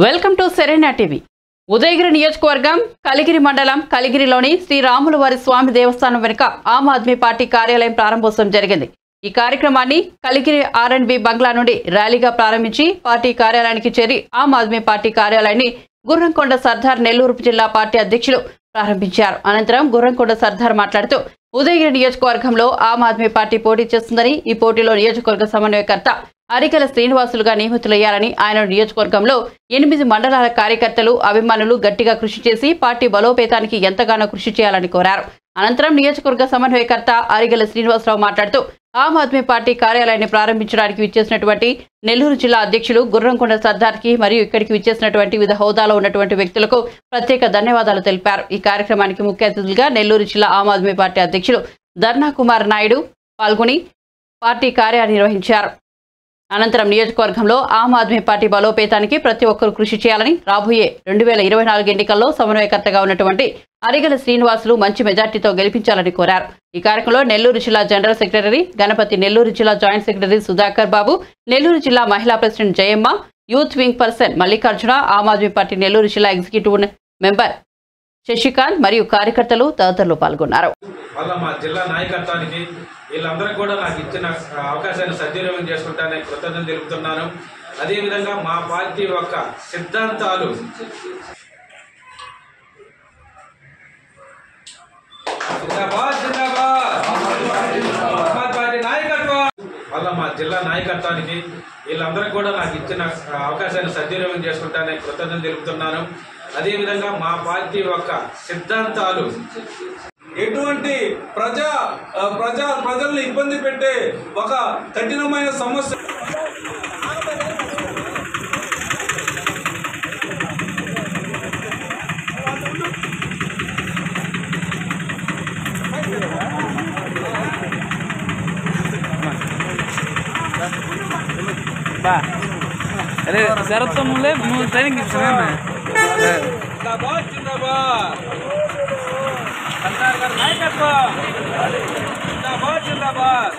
Welcome to Serena TV. Udayagiri నియోజకవర్గం కలిగిరి మండలం కలిగిరిలోని శ్రీ రాములవారి స్వామి దేవస్థానం వెనుక ఆమ్ ఆద్మీ పార్టీ కార్యాలయం ప్రారంభోత్సవం జరిగింది. ఈ కార్యక్రమాన్ని కలిగిరి R&B బంగ్లా నుండి ర్యాలీగా ప్రారంభించి పార్టీ కార్యాలయానికి చేరి ఆమ్ ఆద్మీ పార్టీ కార్యాలయాన్ని గుర్రంకొండ సర్దార్ నెల్లూరు జిల్లా పార్టీ అధ్యక్షులు ప్రారంభించారు. అనంతరం గుర్రంకొండ సర్దార్ మాట్లాడుతూ ఉదయగిరి నియోజకవర్గంలో ఆమ్ ఆద్మీ పార్టీ పోటీ చేస్తుందని, ఈ పోటీలో నియోజకవర్గ సమన్వయకర్త అరికల శ్రీనివాసులుగా నియమితులయ్యారని, ఆయన నియోజకవర్గంలో 8 మండలాల కార్యకర్తలు అభిమానులు గట్టిగా కృషి చేసి పార్టీ బలోపేతానికి ఎంతగానో కృషి చేయాలని కోరారు. అనంతరం నియోజకవర్గ సమన్వయకర్త అరిగల శ్రీనివాసరావు మాట్లాడుతూ ఆమ్ ఆద్మీ పార్టీ కార్యాలయాన్ని ప్రారంభించడానికి విచ్చేసినటువంటి నెల్లూరు జిల్లా అధ్యక్షులు గుర్రంకొండ సర్దార్కి మరియు ఇక్కడికి విచ్చేసినటువంటి వివిధ హోదాలో ఉన్నటువంటి వ్యక్తులకు ప్రత్యేక ధన్యవాదాలు తెలిపారు. ఈ కార్యక్రమానికి ముఖ్య అతిథులుగా నెల్లూరు జిల్లా ఆమ్ ఆద్మీ పార్టీ అధ్యక్షులు ధర్నా కుమార్ నాయుడు పాల్గొని పార్టీ కార్యాలయం నిర్వహించారు. అనంతరం నియోజకవర్గంలో ఆమ్ ఆద్మీ పార్టీ బలోపేతానికి ప్రతి ఒక్కరూ కృషి చేయాలని, రాబోయే 2024 ఎన్నికల్లో సమన్వయకర్తగా ఉన్నటువంటి అరిగల శ్రీనివాసులు మంచి మెజార్టీతో గెలిపించాలని కోరారు. ఈ కార్యక్రమంలో నెల్లూరు జిల్లా జనరల్ సెక్రటరీ గణపతి, నెల్లూరు జిల్లా జాయింట్ సెక్రటరీ సుధాకర్ బాబు, నెల్లూరు జిల్లా మహిళా president Jayamma, youth wing person Mallikarjuna, Aam Aadmi party Nellore జిల్లా ఎగ్జిక్యూటివ్ మెంబర్ శశికాంత్ మరియు కార్యకర్తలు తదితరులు పాల్గొన్నారు. జిల్లా నాయకత్వానికి వీళ్ళందరూ కూడా నాకు ఇచ్చిన అవకాశాన్ని సద్వినియోగం చేసుకుంటానని కృతజ్ఞతలు తెలుపుతున్నాను. అదేవిధంగా మా పార్టీ యొక్క సిద్ధాంతాలు మా జిల్లా నాయకత్వానికి వీళ్ళందరూ కూడా నాకు ఇచ్చిన అవకాశాన్ని సద్వినియోగం చేసుకుంటానని కృతజ్ఞతలు తెలుపుతున్నాను. అదేవిధంగా మా పార్టీ యొక్క సిద్ధాంతాలు ఎటువంటి ప్రజల్ని ఇబ్బంది పెట్టే ఒక కఠినమైన సమస్య अरे शरद तो मुझे ट्रेनिंग की जिंदाबाद जिंदाबाद सरकार नायकत्व जिंदाबाद जिंदाबाद